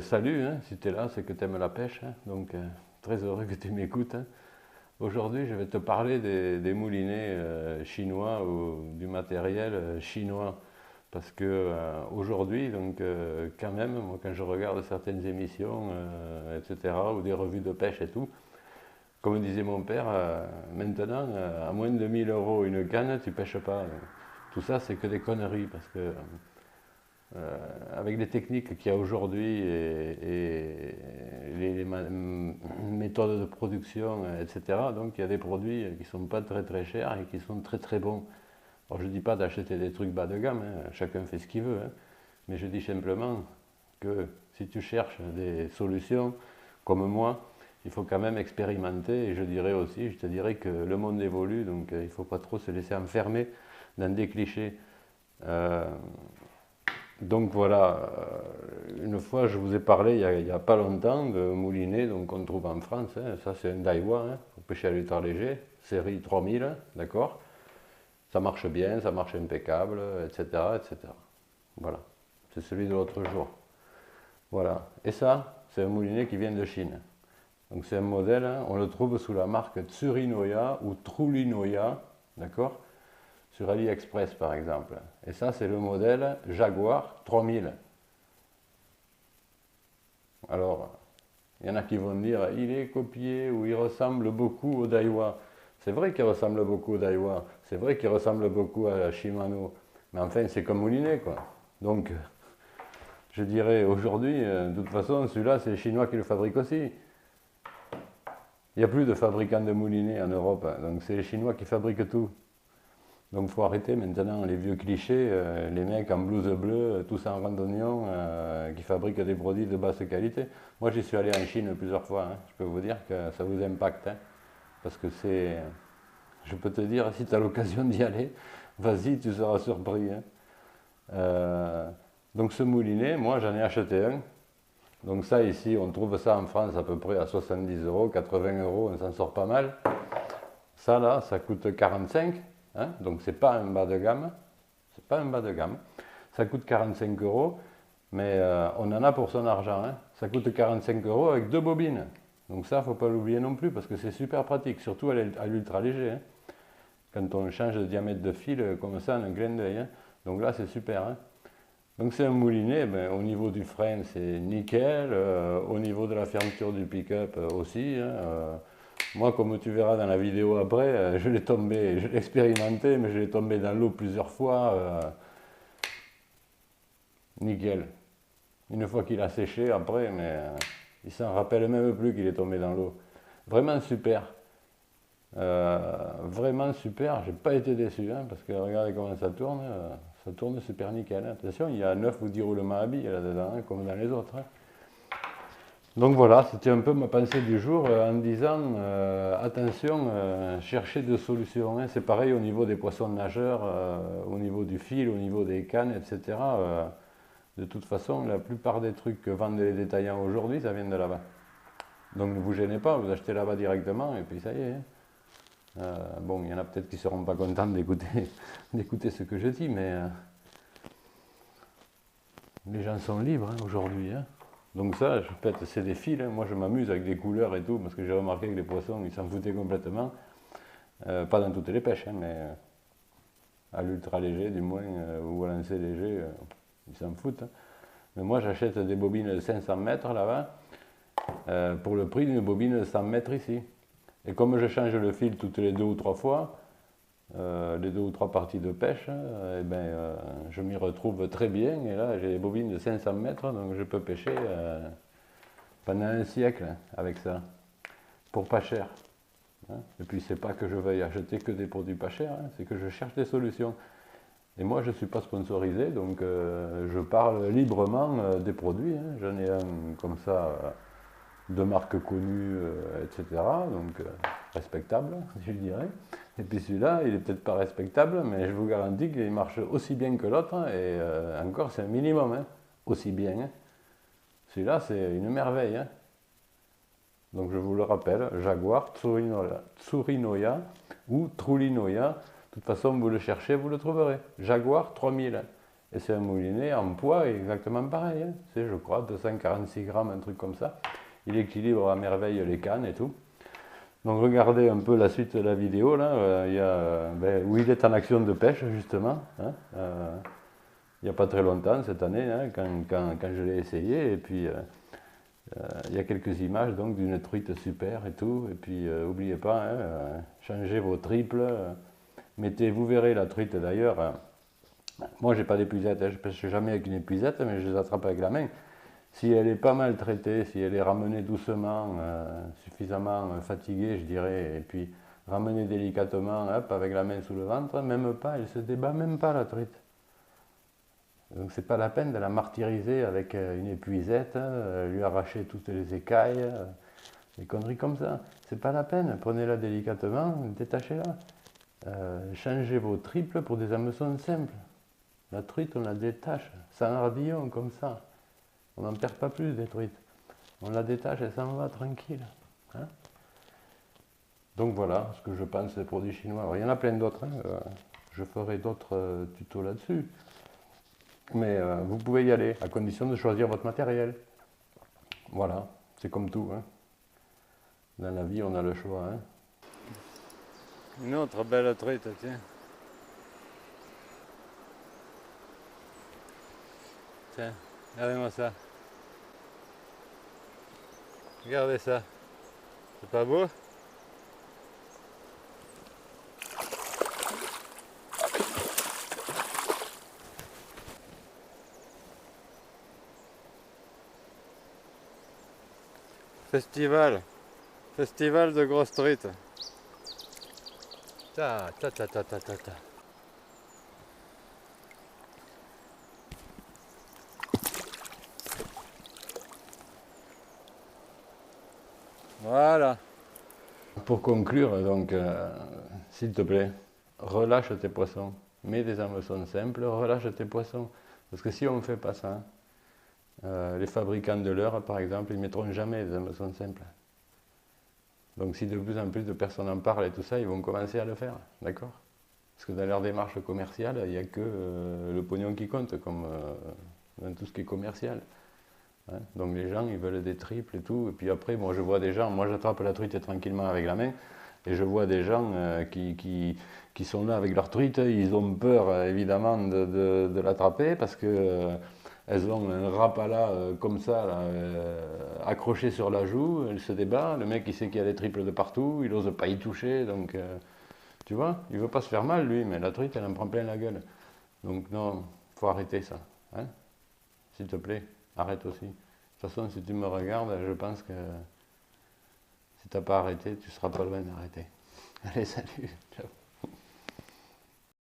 Salut, hein, si tu es là, c'est que tu aimes la pêche, hein, donc très heureux que tu m'écoutes, hein. Aujourd'hui, je vais te parler des moulinets chinois ou du matériel chinois. Parce que aujourd'hui, donc quand même, moi, quand je regarde certaines émissions, etc., ou des revues de pêche et tout, comme disait mon père, maintenant, à moins de 1000 € une canne, tu pêches pas. Tout ça, c'est que des conneries, parce que avec les techniques qu'il y a aujourd'hui et les méthodes de production, etc., donc il y a des produits qui ne sont pas très très chers et qui sont très très bons. Alors je ne dis pas d'acheter des trucs bas de gamme, hein, chacun fait ce qu'il veut, hein, mais je dis simplement que si tu cherches des solutions, comme moi, il faut quand même expérimenter et je dirais aussi, je te dirais que le monde évolue, donc il ne faut pas trop se laisser enfermer dans des clichés. Euh, donc voilà, une fois je vous ai parlé il y a pas longtemps de moulinet qu'on trouve en France, hein. Ça c'est un Daiwa, hein, pour pêcher à l'étang léger, série 3000, d'accord. Ça marche bien, ça marche impeccable, etc., etc. Voilà, c'est celui de l'autre jour. Voilà, et ça, c'est un moulinet qui vient de Chine. Donc c'est un modèle, hein, on le trouve sous la marque Tsurinoya ou Trulinoya, d'accord, sur AliExpress par exemple. Et ça, c'est le modèle Jaguar 3000. Alors, il y en a qui vont dire, il est copié ou il ressemble beaucoup au Daiwa. C'est vrai qu'il ressemble beaucoup au Daiwa, c'est vrai qu'il ressemble beaucoup à Shimano, mais enfin, c'est comme moulinet, quoi. Donc, je dirais aujourd'hui, de toute façon, celui-là, c'est les Chinois qui le fabriquent aussi. Il n'y a plus de fabricants de moulinets en Europe, hein, donc c'est les Chinois qui fabriquent tout. Donc il faut arrêter maintenant les vieux clichés, les mecs en blouse bleue, tous en randonnion, qui fabriquent des produits de basse qualité. Moi j'y suis allé en Chine plusieurs fois, hein. Je peux vous dire que ça vous impacte, hein, parce que c'est... Je peux te dire, si tu as l'occasion d'y aller, vas-y, tu seras surpris, hein. Donc ce moulinet, moi j'en ai acheté un. Donc ça ici, on trouve ça en France à peu près à 70 €, 80 €, on s'en sort pas mal. Ça là, ça coûte 45, hein, donc c'est pas un bas de gamme. C'est pas un bas de gamme. Ça coûte 45 €, mais on en a pour son argent, hein. Ça coûte 45 € avec deux bobines. Donc ça, faut pas l'oublier non plus, parce que c'est super pratique, surtout à l'ultra léger, hein. Quand on change de diamètre de fil comme ça en un clin d'œil, hein. Donc là, c'est super, hein. Donc c'est un moulinet, ben, au niveau du frein c'est nickel, au niveau de la fermeture du pick-up aussi, hein, moi comme tu verras dans la vidéo après, je l'ai tombé, je l'ai expérimenté, mais je l'ai tombé dans l'eau plusieurs fois, nickel. Une fois qu'il a séché après, mais il s'en rappelle même plus qu'il est tombé dans l'eau. Vraiment super. Vraiment super, j'ai pas été déçu, hein, parce que regardez comment ça tourne super nickel, hein. Attention, il y a 9 ou 10 roulements à billes là-dedans, hein, comme dans les autres, hein. Donc voilà, c'était un peu ma pensée du jour en disant attention, cherchez des solutions, hein. C'est pareil au niveau des poissons nageurs, au niveau du fil, au niveau des cannes, etc. De toute façon, la plupart des trucs que vendent les détaillants aujourd'hui, ça vient de là-bas. Donc ne vous gênez pas, vous achetez là-bas directement et puis ça y est, hein. Bon, il y en a peut-être qui ne seront pas contents d'écouter d'écouter ce que je dis, mais les gens sont libres, hein, aujourd'hui, hein. Donc ça, je pète, c'est des fils, hein. Moi je m'amuse avec des couleurs et tout, parce que j'ai remarqué que les poissons, ils s'en foutaient complètement. Pas dans toutes les pêches, hein, mais à l'ultra léger du moins, ou à lancer léger, ils s'en foutent, hein. Mais moi j'achète des bobines de 500 mètres là-bas, pour le prix d'une bobine de 100 mètres ici. Et comme je change le fil toutes les 2 ou 3 fois, les 2 ou 3 parties de pêche, eh ben, je m'y retrouve très bien. Et là, j'ai des bobines de 500 mètres, donc je peux pêcher pendant un siècle avec ça, pour pas cher, hein. Et puis, c'est pas que je veuille acheter que des produits pas chers, hein, c'est que je cherche des solutions. Et moi, je ne suis pas sponsorisé, donc je parle librement des produits, hein. J'en ai un comme ça de marques connues, etc. Donc respectable, je dirais. Et puis celui-là, il est peut-être pas respectable, mais je vous garantis qu'il marche aussi bien que l'autre, et encore c'est un minimum, hein, aussi bien, hein. Celui-là, c'est une merveille, hein. Donc je vous le rappelle, Jaguar Tsurinoya ou Trulinoya. De toute façon, vous le cherchez, vous le trouverez. Jaguar 3000. Et c'est un moulinet en poids exactement pareil. Hein. C'est, je crois, 246 grammes, un truc comme ça. Il équilibre à merveille les cannes et tout. Donc regardez un peu la suite de la vidéo, là, où il est en action de pêche, justement. Hein, il n'y a pas très longtemps, cette année, hein, quand je l'ai essayé. Et puis, il y a quelques images donc d'une truite super et tout. Et puis, n'oubliez pas, hein, changez vos triples. Mettez, vous verrez la truite d'ailleurs. Moi, j'ai pas d'épuisette, hein, je pêche jamais avec une épuisette, mais je les attrape avec la main. Si elle est pas mal traitée, si elle est ramenée doucement, suffisamment fatiguée, je dirais, et puis ramenée délicatement, hop, avec la main sous le ventre, même pas, elle se débat même pas la truite. Donc c'est pas la peine de la martyriser avec une épuisette, lui arracher toutes les écailles, des conneries comme ça. C'est pas la peine, prenez-la délicatement, détachez-la. Changez vos triples pour des hameçons simples. La truite, on la détache, sans ardillon, comme ça. On n'en perd pas plus des truites. On la détache et ça en va tranquille. Hein. Donc voilà ce que je pense des produits chinois. Alors, il y en a plein d'autres. Hein. Je ferai d'autres tutos là-dessus. Mais vous pouvez y aller, à condition de choisir votre matériel. Voilà, c'est comme tout. Hein. Dans la vie, on a le choix. Hein. Une autre belle truite, tiens. Tiens, regardez-moi ça. Regardez ça. C'est pas beau? Festival de grosses truites. Ta ta ta ta ta ta ta. Voilà. Pour conclure, donc, s'il te plaît, relâche tes poissons. Mets des hameçons simples, relâche tes poissons. Parce que si on ne fait pas ça, les fabricants de leurre, par exemple, ils ne mettront jamais des hameçons simples. Donc si de plus en plus de personnes en parlent et tout ça, ils vont commencer à le faire, d'accord? Parce que dans leur démarche commerciale, il n'y a que le pognon qui compte, comme dans tout ce qui est commercial. Hein. Donc les gens, ils veulent des triples et tout. Et puis après, moi je vois des gens, moi j'attrape la truite tranquillement avec la main, et je vois des gens qui sont là avec leur truite, ils ont peur évidemment de l'attraper parce que elles ont un rapala comme ça, là, accroché sur la joue, elle se débat, le mec il sait qu'il y a des triples de partout, il n'ose pas y toucher, donc tu vois, il veut pas se faire mal lui, mais la truite elle en prend plein la gueule. Donc non, faut arrêter ça, hein, s'il te plaît, arrête aussi. De toute façon, si tu me regardes, je pense que si tu n'as pas arrêté, tu seras pas loin d'arrêter. Allez, salut, ciao.